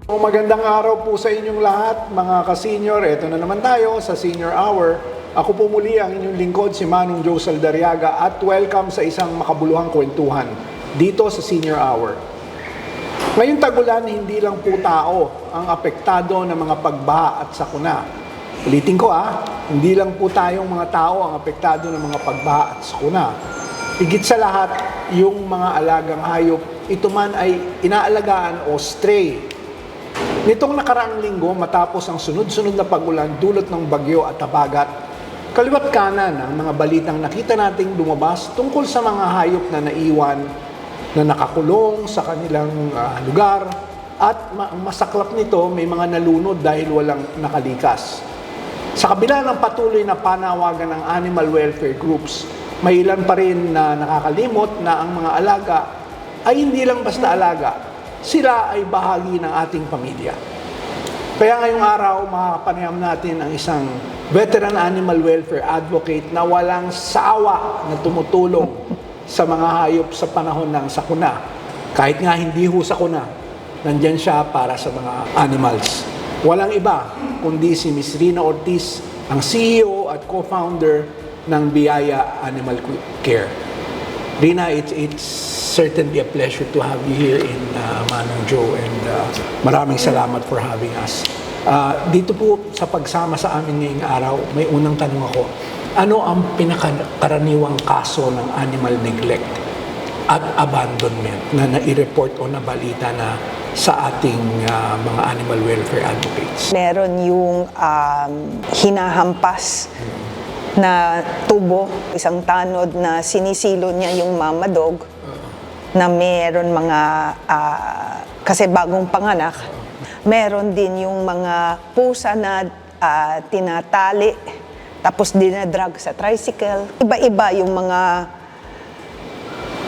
Magandang araw po sa inyong lahat, mga ka-senior. Ito na naman tayo sa Senior Hour. Ako po muli ang inyong lingkod, si Manong Joe Saldariaga, at welcome sa isang makabuluhang kwentuhan dito sa Senior Hour. Ngayong tagulan, hindi lang po tao ang apektado ng mga pagbaha at sakuna. Ulitin ko hindi lang po tayong mga tao ang apektado ng mga pagbaha at sakuna. Higit sa lahat, yung mga alagang hayop, ito man ay inaalagaan o stray. Nitong nakaraang linggo, matapos ang sunod-sunod na pagulan dulot ng bagyo at habagat, kaliwat kanan ang mga balitang nakita nating lumabas tungkol sa mga hayop na naiwan, na nakakulong sa kanilang lugar, at masaklap nito, may mga nalunod dahil walang nakalikas. Sa kabila ng patuloy na panawagan ng animal welfare groups, may ilan pa rin na nakakalimot na ang mga alaga ay hindi lang basta alaga, sila ay bahagi ng ating pamilya. Kaya ngayong araw, makakapanayam natin ang isang veteran animal welfare advocate na walang sawa na tumutulong sa mga hayop sa panahon ng sakuna. Kahit nga hindi ho sakuna, nandyan siya para sa mga animals. Walang iba kundi si Ms. Rina Ortiz, ang CEO at co-founder ng Biyaya Animal Care. Rina, it's certainly a pleasure to have you here in Manong Joe, and maraming salamat for having us. Dito po sa pagsama sa amin ngayong araw, may unang tanong ako. Ano ang pinakakaraniwang kaso ng animal neglect at abandonment na nai-report o nabalita na sa ating mga animal welfare advocates? Meron yung hinahampas na tubo, isang tanod na sinisilo niya yung mama dog, na meron mga, kasi bagong panganak, meron din yung mga pusa na tinatali, tapos dinadrag sa tricycle. Iba-iba yung mga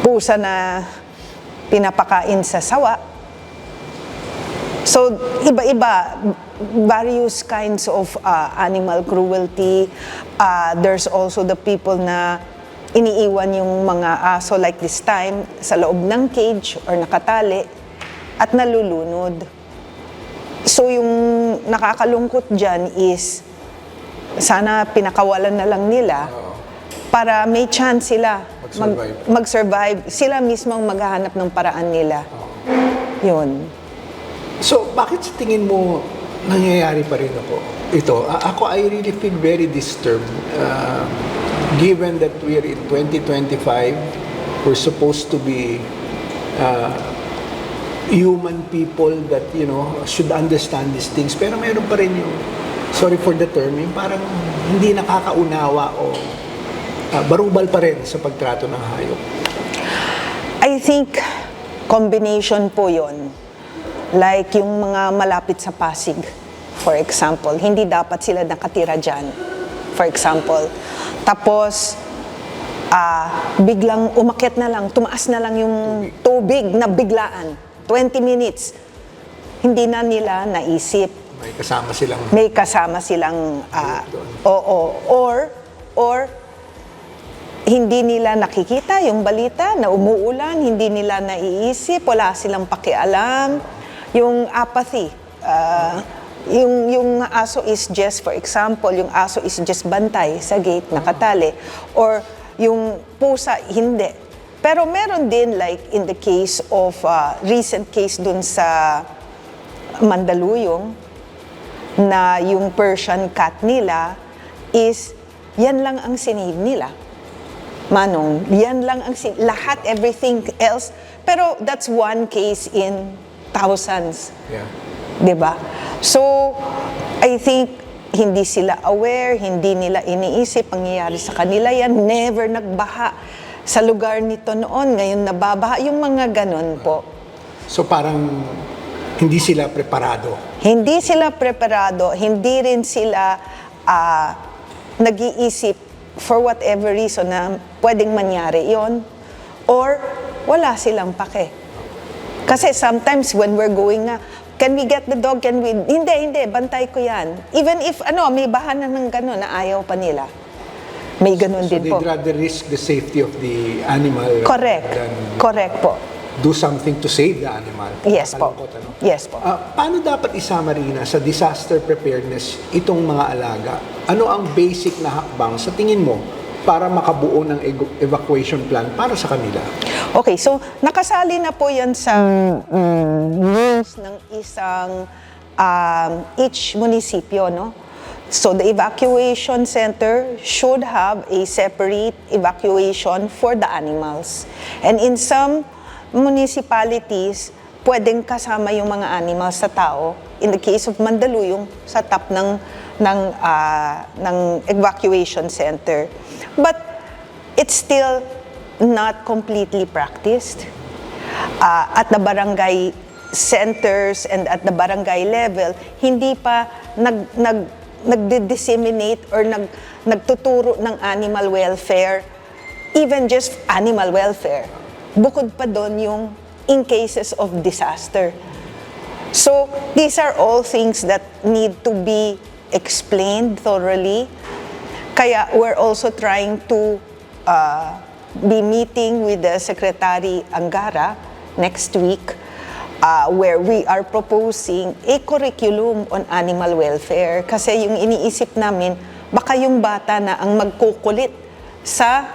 pusa na pinapakain sa sawa. So, iba-iba, various kinds of animal cruelty. There's also the people na iniiwan yung mga aso like this time sa loob ng cage or nakatali at nalulunod. So, yung nakakalungkot dyan is sana pinakawalan na lang nila para may chance sila mag-survive. Sila mismo ang maghahanap ng paraan nila. Yun. So, bakit sa tingin mo nangyayari pa rin ito? Ako, I really feel very disturbed. Given that we're in 2025, we're supposed to be human people that, should understand these things. Pero meron pa rin yung, sorry for the term, yung parang hindi nakakaunawa o barubal pa rin sa pagtrato ng hayop. I think combination po yon. Like yung mga malapit sa Pasig, for example, hindi dapat sila nakatira dyan, for example. Tapos, biglang umakyat na lang, tumaas na lang yung tubig na biglaan, 20 minutes. Hindi na nila naisip. May kasama silang, or hindi nila nakikita yung balita na umuulan, hindi nila naiisip, wala silang pakialam. Yung apathy, yung aso is just, for example, yung aso is just bantay sa gate, nakatali. Or yung pusa, hindi. Pero meron din, like in the case of, recent case dun sa Mandaluyong, na yung Persian cat nila is, yan lang ang sinave nila. Manong, yan lang ang lahat, everything else. Pero that's one case in thousands. Yeah. Diba? So, I think hindi sila aware, hindi nila iniisip, pangyayari sa kanila yan, never nagbaha sa lugar nito noon, ngayon nababaha, yung mga ganun po. So parang hindi sila preparado? Hindi sila preparado, hindi rin sila nag-iisip for whatever reason na pwedeng mangyari yon, or wala silang pake. Kasi sometimes when we're going can we get the dog? Hindi, bantay ko yan. Even if, may bahanan ng gano'n na ayaw pa nila. May ganun din po. So they'd rather risk the safety of the animal. Correct. Correct po. do something to save the animal. Yes po. Nakakalungkot, ano? Yes po. Paano dapat isama rin sa disaster preparedness itong mga alaga? Ano ang basic na hakbang sa tingin mo para makabuo ng evacuation plan para sa kanila? Okay, so nakasali na po yan sa rules ng isang each munisipyo, no? So the evacuation center should have a separate evacuation for the animals. And in some municipalities, pwedeng kasama yung mga animals sa tao. In the case of Mandaluyong, sa top ng evacuation center. But it's still not completely practiced. At the barangay centers and at the barangay level, hindi pa nagdi-disseminate or nagtuturo ng animal welfare, even just animal welfare. Bukod pa doon yung in cases of disaster. So, these are all things that need to be explained thoroughly. Kaya we're also trying to be meeting with the Secretary Angara next week, where we are proposing a curriculum on animal welfare. Kasi yung iniisip namin, baka yung bata na ang magkukulit sa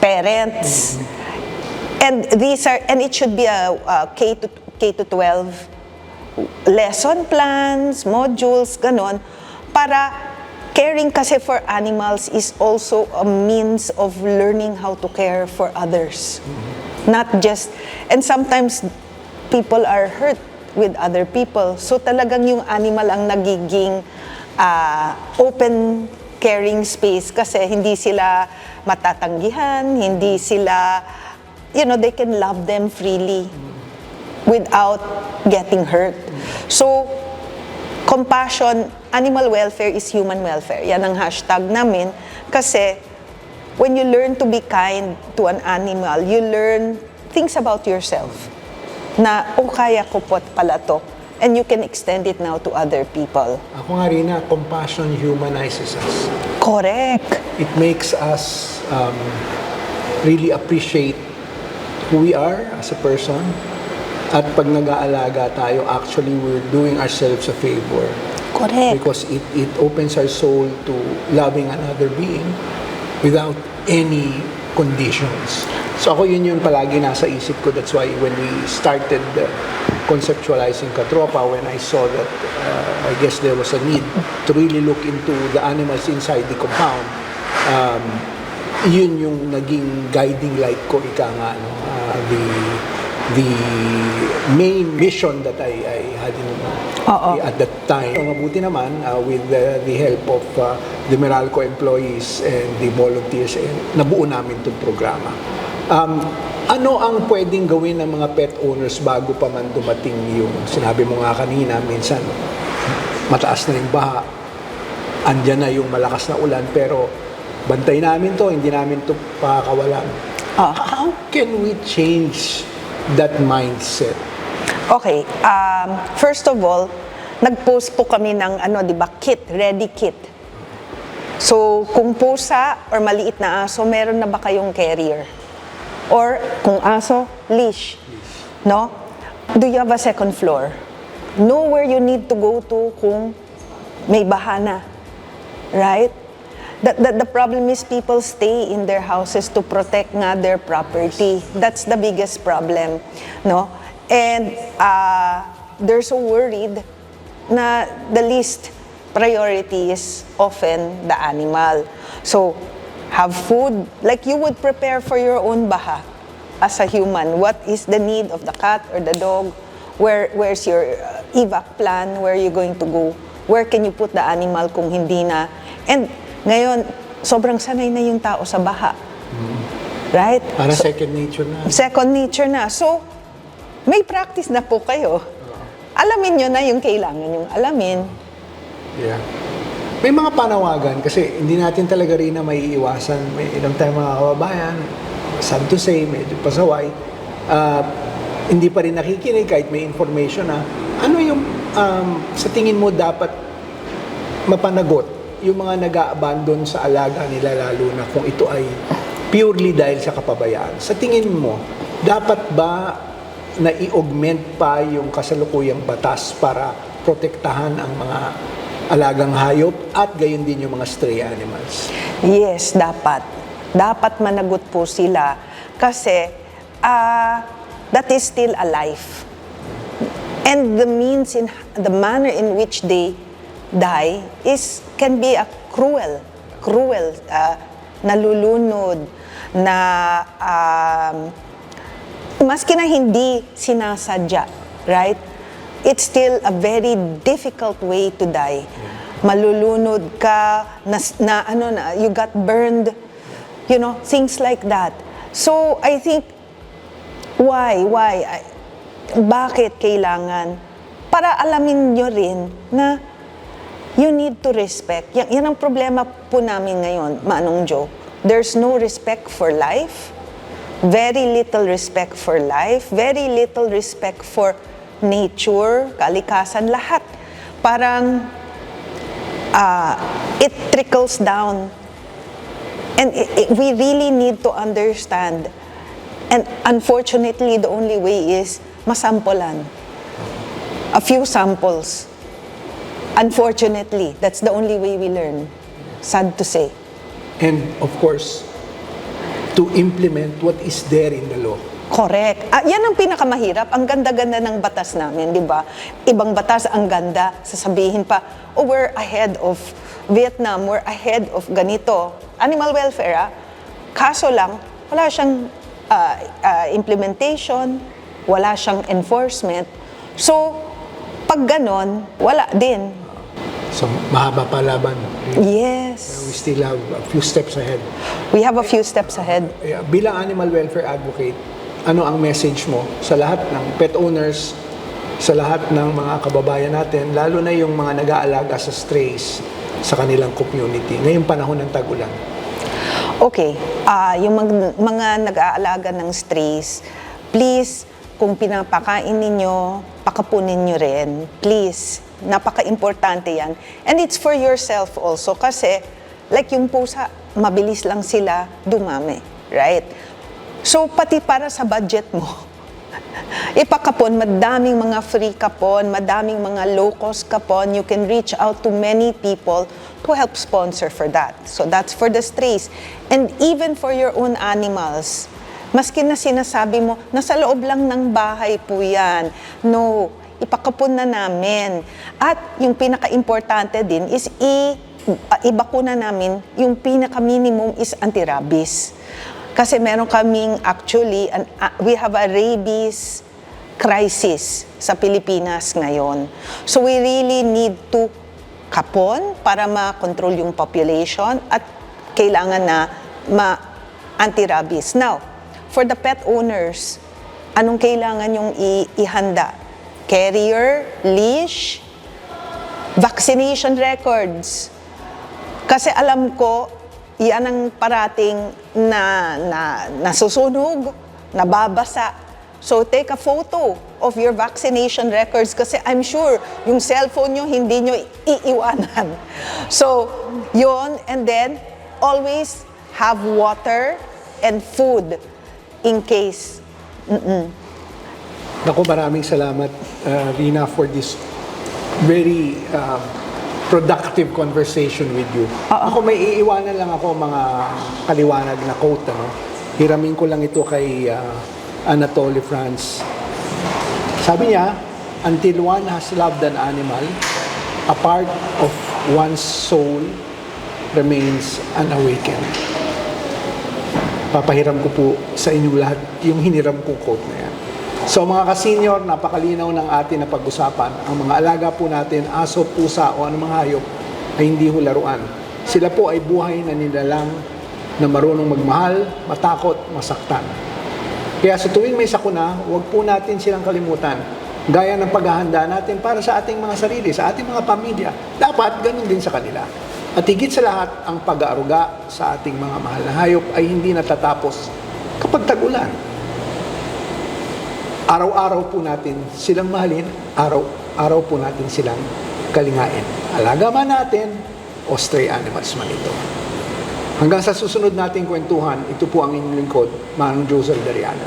parents. And it should be a K to 12 lesson plans, modules, ganon, para caring kasi for animals is also a means of learning how to care for others. Not just, and sometimes people are hurt with other people. So talagang yung animal ang nagiging open caring space kasi hindi sila matatanggihan, hindi sila, they can love them freely without getting hurt. So, compassion, animal welfare is human welfare. Yan ang hashtag namin kasi when you learn to be kind to an animal, you learn things about yourself. Na, kaya ko po pala to. And you can extend it now to other people. Ako nga rin compassion humanizes us. Correct. It makes us really appreciate who we are as a person. At pag nag-aalaga tayo, actually we're doing ourselves a favor. Correct. Because it opens our soul to loving another being without any conditions. So ako yun palagi nasa isip ko. That's why when we started conceptualizing Katropa, when I saw that I guess there was a need to really look into the animals inside the compound, yun yung naging guiding light ko, ika nga, the main mission that I had at that time. So, mabuti naman, with the help of the Meralco employees and the volunteers, nabuo namin itong programa. Ano ang pwedeng gawin ng mga pet owners bago pa man dumating yung, sinabi mo nga kanina, minsan mataas na yung baha, andyan na yung malakas na ulan, pero bantay namin to, hindi namin to pakakawalan. How can we change that mindset? Okay, first of all, nag-post po kami ng kit, ready kit. So, kung pusa or maliit na aso, meron na ba kayong carrier? Or kung aso, leash. No? Do you have a second floor? Know where you need to go to kung may baha na. Right? The problem is people stay in their houses to protect nga their property. That's the biggest problem. No? And they're so worried na the least priority is often the animal. So, have food like you would prepare for your own baha as a human. What is the need of the cat or the dog? Where's your evac plan? Where are you going to go? Where can you put the animal kung hindi na? And ngayon, sobrang sanay na yung tao sa baha. Right? Para second nature na. Second nature na. So, may practice na po kayo. Alamin nyo na yung kailangan yung alamin. Yeah. May mga panawagan kasi hindi natin talaga rin na may iwasan. May ilang tayong mga kababayan, sad to say, medyo pasaway. Hindi pa rin nakikinig kahit may information na ano yung sa tingin mo dapat mapanagot yung mga nag-a-abandon sa alaga nila, lalo na kung ito ay purely dahil sa kapabayaan. Sa tingin mo, dapat ba na i-augment pa yung kasalukuyang batas para protektahan ang mga alagang hayop at gayon din yung mga stray animals? Yes, dapat. Dapat managot po sila kasi that is still a life. And the manner in which they die can be a cruel, nalulunod, na maski na hindi sinasadya, right? It's still a very difficult way to die. Malulunod ka, you got burned, things like that. So, I think, why? Bakit kailangan? Para alamin nyo rin na you need to respect. Yan ang problema po namin ngayon, Manong Joe. There's no respect for life, very little respect for life, very little respect for nature, kalikasan, lahat. Parang it trickles down. And we really need to understand. And unfortunately, the only way is masampulan. A few samples. Unfortunately, that's the only way we learn. Sad to say. And of course, to implement what is there in the law. Correct. Yan ang pinakamahirap. Ang ganda-ganda ng batas namin, di ba? Ibang batas ang ganda. Sasabihin pa, we're ahead of Vietnam, we're ahead of ganito. Animal welfare, Kaso lang, wala siyang implementation, wala siyang enforcement. So, pag ganon, wala din. So, mahaba pa laban. Yes. We still have a few steps ahead. We have a few steps ahead. Bilang animal welfare advocate, ano ang message mo sa lahat ng pet owners, sa lahat ng mga kababayan natin, lalo na yung mga nag-aalaga sa strays sa kanilang community ngayong panahon ng tag-ulan? Okay, yung mga nag-aalaga ng strays, please, kung pinapakain ninyo, pakapunin nyo rin. Please, napaka-importante yan. And it's for yourself also kasi, like yung pusa, mabilis lang sila dumami, right? So, pati para sa budget mo, ipakapon, madaming mga free kapon, madaming mga low-cost kapon, you can reach out to many people to help sponsor for that. So, that's for the strays. And even for your own animals, maski na sinasabi mo, nasa loob lang ng bahay po yan. No, ipakapon na namin. At yung pinaka-importante din is ibakuna namin, yung pinaka-minimum is anti-rabies. Kasi meron kaming actually, we have a rabies crisis sa Pilipinas ngayon. So we really need to kapon para ma-control yung population at kailangan na anti-rabies. Now, for the pet owners, anong kailangan yung ihanda? Carrier, leash, vaccination records. Kasi alam ko, yan ang parating na nasusunog, nababasa. So take a photo of your vaccination records kasi I'm sure yung cellphone nyo hindi nyo iiwanan. So yun, and then always have water and food in case. Naku, maraming salamat, Rina, for this very productive conversation with you. Ako may iiwanan lang ako mga kaliwanag na quote. Hiramin ko lang ito kay Anatole France. Sabi niya, until one has loved an animal, a part of one's soul remains unawakened. Papahiram ko po sa inyong lahat yung hiniram kong quote na yan. So mga ka-senior, napakalinaw ng atin na pag-usapan. Ang mga alaga po natin, aso, pusa o anumang hayop ay hindi ho laruan. Sila po ay buhay na nilalang na marunong magmahal, matakot, masaktan. Kaya sa tuwing may sakuna, huwag po natin silang kalimutan. Gaya ng paghahanda natin para sa ating mga sarili, sa ating mga pamilya. Dapat ganun din sa kanila. At higit sa lahat, ang pag-aaruga sa ating mga mahal na hayop ay hindi natatapos kapag tag-ulan. Araw-araw po natin silang mahalin, araw-araw po natin silang kalingain. Alaga man natin o stray animals man ito. Hanggang sa susunod nating kwentuhan, ito po ang inyong lingkod, Manong Joe Dariaga.